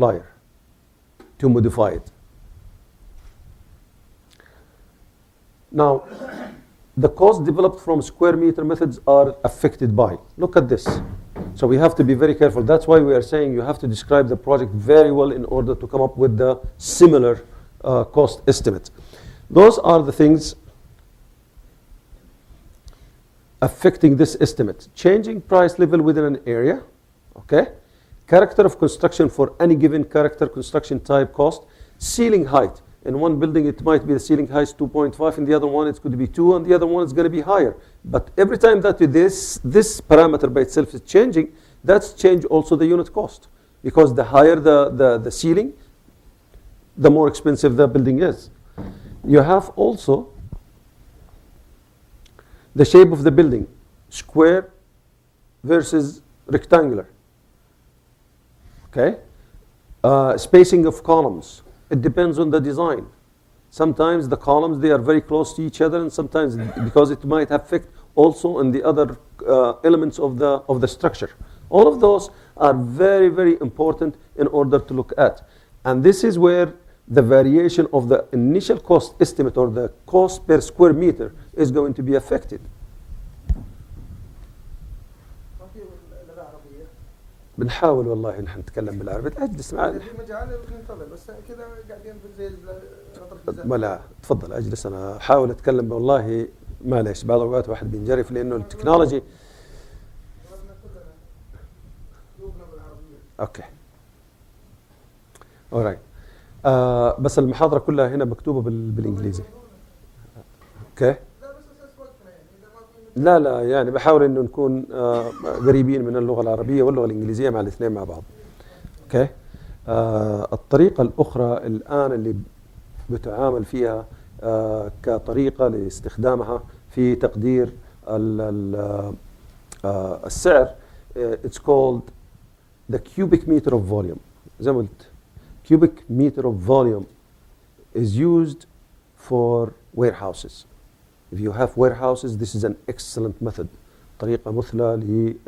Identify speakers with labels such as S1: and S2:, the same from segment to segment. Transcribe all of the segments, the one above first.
S1: multiplier to modify it. Now, the cost developed from square meter methods are affected by. Look at this. So we have to be very careful. That's why we are saying you have to describe the project very well in order to come up with the similar cost estimate. Those are the things affecting this estimate. Changing price level within an area, okay? Character of construction for any given character, construction type, cost. Ceiling height. In one building, it might be the ceiling height is 2.5, in the other one, it's going to be 2, and the other one is going to be higher. But every time that this parameter by itself is changing, that's change also the unit cost. Because the higher the ceiling, the more expensive the building is. You have also the shape of the building, square versus rectangular. Okay? Spacing of columns. It depends on the design. Sometimes the columns, they are very close to each other, and sometimes because it might affect also on the other elements of the structure. All of those are very, very important in order to look at. And this is where the variation of the initial cost estimate or the cost per square meter is going to be affected. بنحاول والله نحن نتكلم بالعربي. اجلس معنا. في مجال ننتظر بس كذا قاعدين زي لا تفضل اجلس انا احاول اتكلم والله معلش بعض الاوقات واحد بينجرف لانه التكنولوجي. اوكي. alright. بس المحاضرة كلها هنا مكتوبة بالانجليزي. اوكي. لا يعني بحاول انه نكون قريبين من اللغة العربية واللغة الانجليزية مع الاثنين مع بعض. اوكي. الطريقة الأخرى الآن اللي بتعامل فيها كطريقة لاستخدامها في تقدير السعر it's called the cubic meter of volume. زي ما قلت cubic meter of volume is used for warehouses. If you have warehouses, this is an excellent method. طريقة مثلى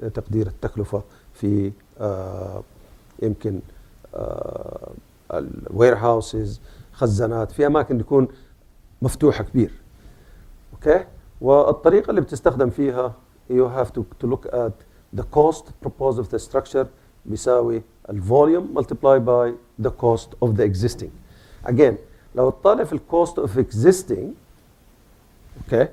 S1: لتقدير التكلفة في يمكن warehouses، خزانات، في أماكن تكون مفتوحة كبير. Okay? والطريقة اللي بتستخدم فيها you have to look at the cost proposed of the structure بيساوي الvolume multiplied by the cost of the existing. Again, لو تطالع في cost of existing okay,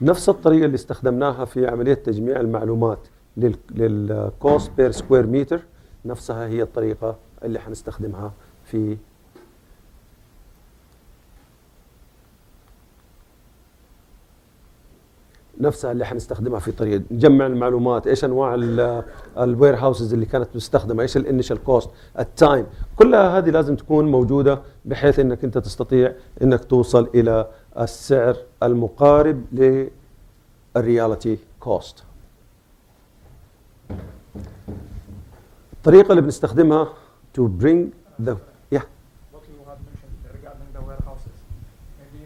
S1: نفس الطريقة اللي استخدمناها في عملية تجميع المعلومات للcost per square meter نفسها هي الطريقة اللي حنستخدمها في طريقة نجمع المعلومات، ايش انواع الوير هاوسز اللي كانت مستخدمة، ايش الانيشال كوست، التايم، كلها هذه لازم تكون موجودة بحيث انك انت تستطيع انك توصل الى السعر المقارب للرياليتي كوست. الطريقة اللي بنستخدمها to bring the
S2: what you have mentioned regarding the warehouses, maybe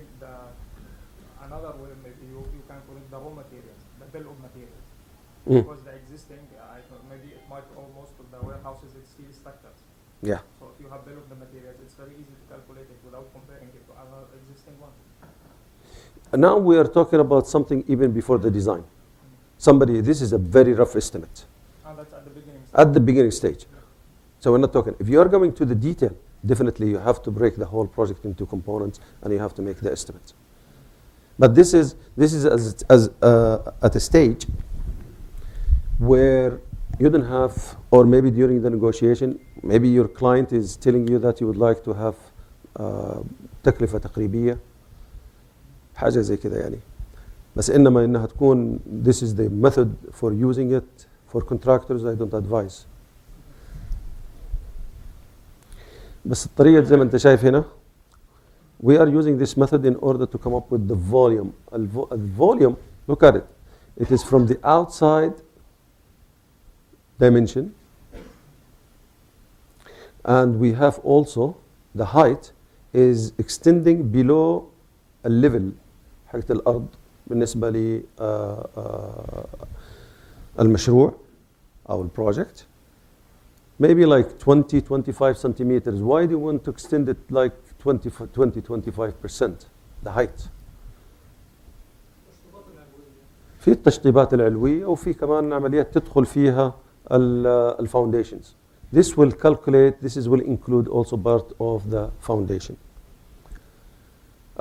S2: another way maybe you can call it the raw materials, the bill of materials, because the existing maybe it might most of the warehouses it's steel structures.
S1: Yeah.
S2: So if you have bill of the materials, it's very easy to calculate it without comparing it to other existing one.
S1: Now we are talking about something even before the design. This is a very rough estimate.
S2: And that's at the beginning stage.
S1: At the beginning stage. So we're not talking, if you are going to the detail, definitely you have to break the whole project into components and you have to make the estimates. But this is at a stage where you don't have, or maybe during the negotiation, maybe your client is telling you that you would like to have تكلفة تقريبية حاجة زي كده يعني. بس إنما إنها تكون this is the method for using it for contractors I don't advise. بس الطريقة زي ما أنت شايف هنا we are using this method in order to come up with the volume. The volume, look at it. It is from the outside dimension. And we have also the height is extending below a level حقت الأرض بالنسبة للمشروع أو البروجكت. maybe like 20, 25 centimeters. Why do you want to extend it like 20, 25% the height? في التشطيبات العلوية وفي كمان عمليات تدخل فيها الفاونديشنز. This will calculate, this will include also part of the foundation.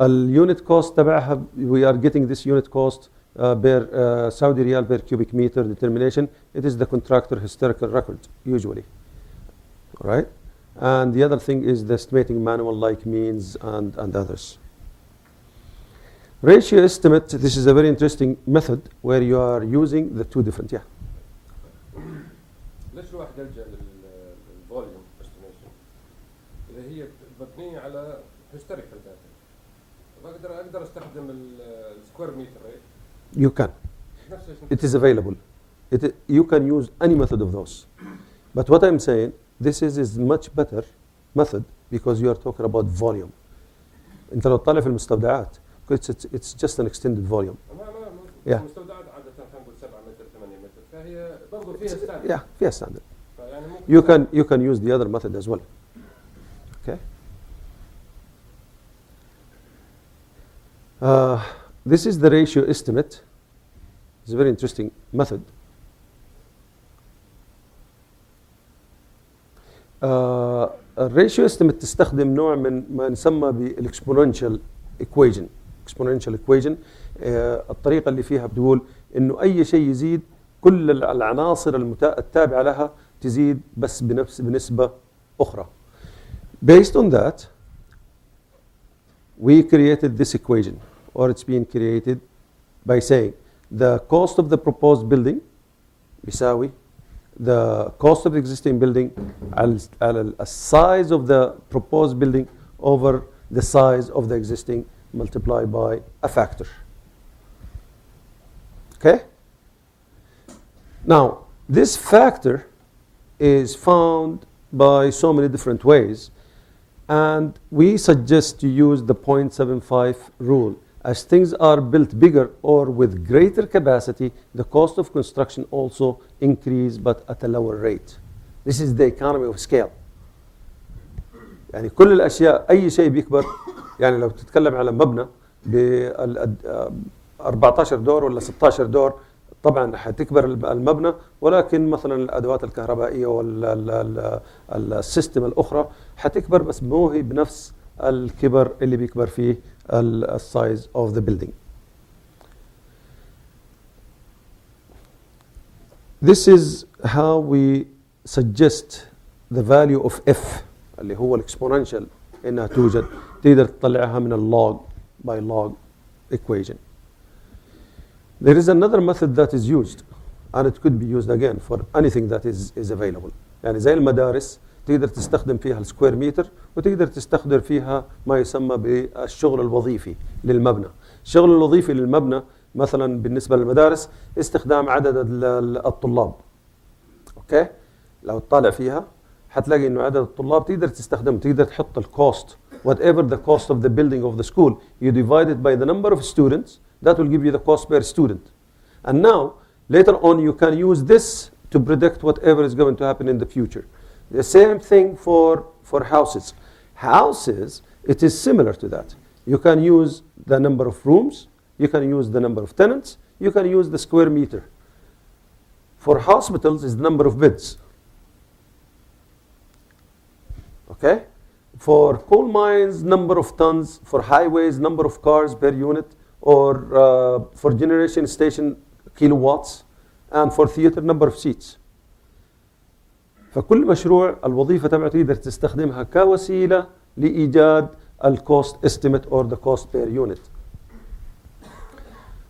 S1: اليونت cost تبعها, we are getting this unit cost per Saudi riyal per cubic meter determination. It is the contractor historical record usually, right? And the other thing is the estimating manual like means and others. Ratio estimate, this is a very interesting method where you are using the two different, yeah.
S3: ليش الواحد يلجأ للفوليوم استيميشن إذا هي مبنية على هيستوريكال داتا؟ أقدر أستخدم السكوير متر rate.
S1: You can. It is available. You can use any method of those. But what I'm saying, this is much better method because you are talking about volume. أنت لو تطلع في المستودعات, it's just an extended volume.
S3: Yeah. المستودعات عادة خلينا نقول 7 متر 8 متر فهي برضه فيها ستاندرد.
S1: Yeah, فيها ستاندرد. You can use the other method as well. Okay. This is the ratio estimate. It's a very interesting method. الريشيو estimate تستخدم نوع من ما يسمى بالاكسبوننشال equation. exponential equation. الطريقة اللي فيها بتقول إنه أي شيء يزيد كل العناصر التابعة لها تزيد بس بنسبة أخرى. Based on that, we created this equation, or it's been created by saying the cost of the proposed building بيساوي the cost of the existing building على size of the proposed building over the size of the existing multiplied by a factor. Okay? Now, this factor is found by so many different ways, and we suggest to use the 0.75 rule. As things are built bigger or with greater capacity, the cost of construction also increase but at a lower rate. This is the economy of scale. يعني كل الأشياء أي شيء بيكبر, يعني لو تتكلم على مبنى ب 14 دور ولا 16 دور طبعا حتكبر المبنى, ولكن مثلا الأدوات الكهربائية ولا السيستم الأخرى حتكبر بس مو هي بنفس الكبر اللي بيكبر فيه السايز of the building. This is how we suggest the value of f اللي هو الاكسبوننشال انها توجد, تقدر تطلعها من اللوج by log equation. There is another method that is used, and it could be used again for anything that is available. يعني زي المدارس تقدر تستخدم فيها السكوير متر, وتقدر تستخدم فيها ما يسمى بالشغل الوظيفي للمبنى. الشغل الوظيفي للمبنى مثلا بالنسبة للمدارس استخدام عدد الطلاب. اوكي, لو تطالع فيها حتلاقي انه عدد الطلاب تقدر تستخدم, تقدر تحط الكوست whatever the cost of the building of the school, you divide it by the number of students, that will give you the cost per student. And now later on you can use this to predict whatever is going to happen in the future. The same thing for houses. Houses, it is similar to that. You can use the number of rooms, you can use the number of tenants, you can use the square meter. For hospitals, it's the number of beds. Okay? For coal mines, number of tons. For highways, number of cars per unit. Or for generation station, kilowatts. And for theater, number of seats. فكل مشروع الوظيفة تبعته تقدر تستخدمها كوسيلة لإيجاد الكوست estimate or the cost per unit.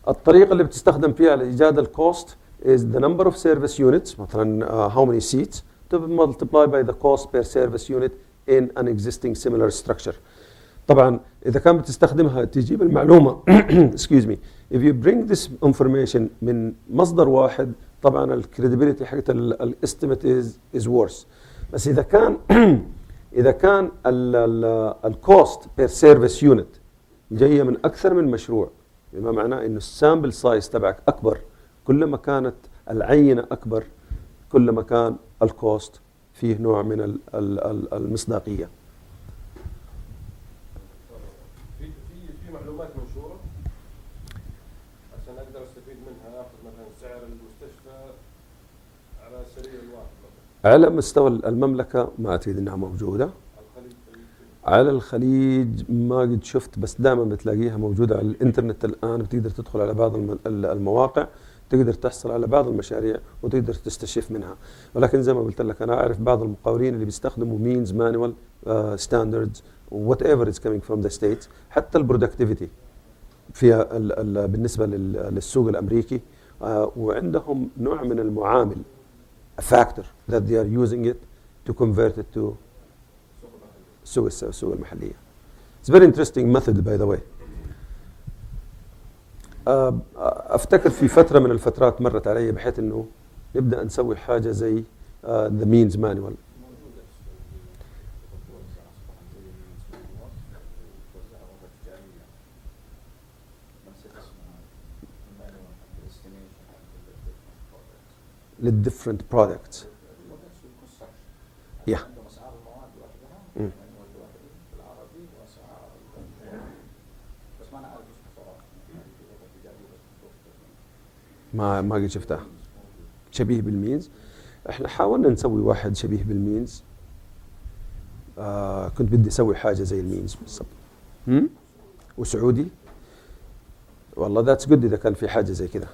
S1: الطريقة اللي بتستخدم فيها لإيجاد الكوست is the number of service units, مثلا how many seats, to multiply by the cost per service unit in an existing similar structure. طبعا إذا كان بتستخدمها تجيب المعلومة excuse me, if you bring this information من مصدر واحد طبعا الكريديبيليتي حقت الاستيميت is worse. بس إذا كان الكوست بير سيرفيس يونت جاية من أكثر من مشروع, بما معناه إنه السامبل سايز تبعك أكبر, كل ما كانت العينة أكبر كل ما كان الكوست فيه نوع من المصداقية.
S3: في معلومات منشورة عشان أقدر أستفيد منها، آخذ مثلا سعر المستشفى على السرير الواحد مثلا.
S1: على مستوى المملكة ما أعتقد أنها موجودة. على الخليج ما قد شفت، بس دائما بتلاقيها موجودة على الإنترنت الآن. بتقدر تدخل على بعض المواقع، تقدر تحصل على بعض المشاريع وتقدر تستشف منها. ولكن زي ما قلت لك أنا أعرف بعض المقاولين اللي بيستخدموا means manual standards whatever is coming from the states. حتى البرودكتيفيتي فيها بالنسبة للسوق الأمريكي، وعندهم نوع من المعامل a factor that they are using it to convert it to السوق المحلية. It's very interesting method by the way. أفتكر في فترة من الفترات مرت علي بحيث إنه نبدأ نسوي حاجة زي the means manual. للديفرنت products. Yeah. ما قد شفتها شبيه بالمينز. احنا حاولنا نسوي واحد شبيه بالمينز. كنت بدي اسوي حاجه زي المينز بالضبط. وسعودي والله ذاتس جود اذا كان في حاجه زي كذا.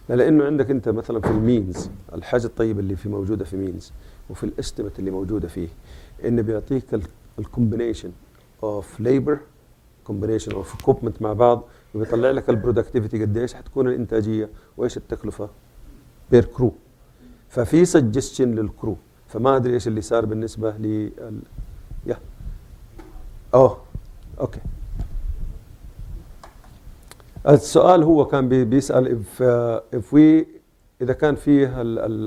S1: لانه عندك انت مثلا في المينز الحاجه الطيبه اللي في موجوده في مينز وفي الاستيميت اللي موجوده فيه انه بيعطيك الكومبينيشن اوف ليبر كومبينيشن اوف اكوبمنت مع بعض، وبيطلع لك البرودكتيفيتي قديش حتكون الانتاجيه وايش التكلفه بير كرو. ففي سجستشن للكرو. فما ادري ايش اللي صار بالنسبه ل اوكي. السؤال هو كان بيسال اذا كان فيه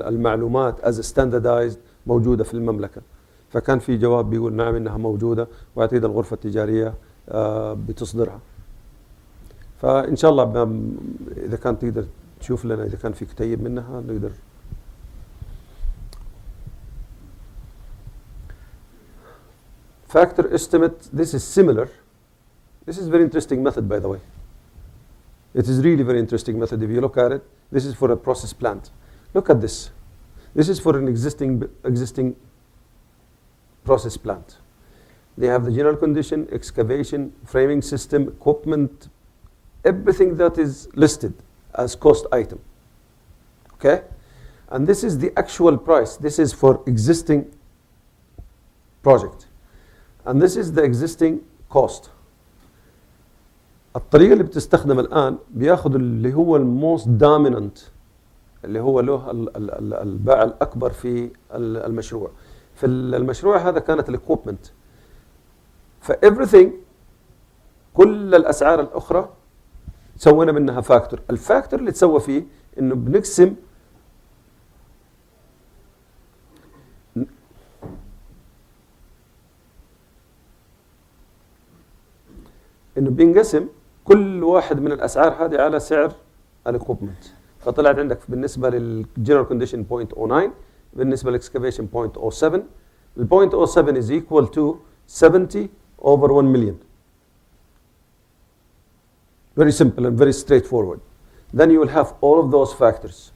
S1: المعلومات از ستاندردايزد موجوده في المملكه. فكان في جواب بيقول نعم انها موجوده، واعتقد الغرفه التجاريه بتصدرها. فإن شاء الله إذا كان تقدر تشوف لنا إذا كان في كتيب منها نقدر. Factor estimate, this is similar. This is very interesting method by the way. It is really very interesting method if you look at it. This is for a process plant. Look at this. This is for an existing process plant. They have the general condition, excavation, framing system, equipment, everything that is listed as cost item. Okay? And this is the actual price. This is for existing project. And this is the existing cost. الطريقة اللي بتستخدم الآن بياخذ اللي هو الموست dominant اللي هو له الباع الأكبر في المشروع. في المشروع هذا كانت الاكوبمنت. فeverything كل الأسعار الأخرى سوينا منها فاكتور. الفاكتور اللي تسوى فيه إنه بنقسم بينقسم كل واحد من الأسعار هذه على سعر الاكوبمنت. فطلعت عندك بالنسبة للجنرال كونديشن 0.09، بالنسبة للاكسكافيشن 0.07. ال 0.07 is equal to 70 over 1 million. Very simple and very straightforward. Then you will have all of those factors.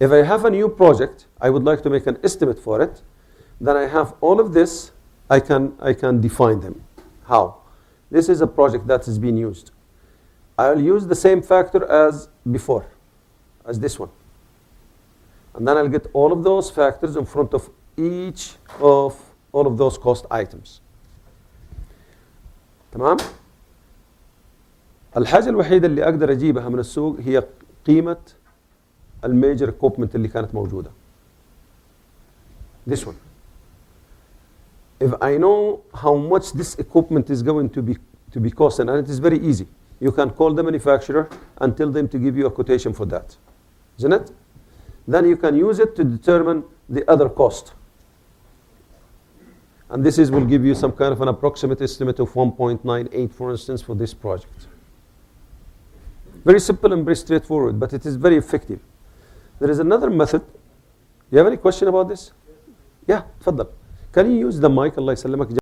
S1: If I have a new project, I would like to make an estimate for it. Then I have all of this. I can define them. How? This is a project that is being used. I'll use the same factor as before, as this one. And then I'll get all of those factors in front of each of all of those cost items. تمام؟ الحاجة الوحيدة اللي أقدر أجيبها من السوق هي قيمة الميجر equipment اللي كانت موجودة. This one. If I know how much this equipment is going to be costing, and it is very easy. You can call the manufacturer and tell them to give you a quotation for that. Isn't it? Then you can use it to determine the other cost. And this will give you some kind of an approximate estimate of 1.98, for instance, for this project. Very simple and very straightforward, but it is very effective. There is another method. You have any question about this? تفضل. Can you use the mic الله يسلمك.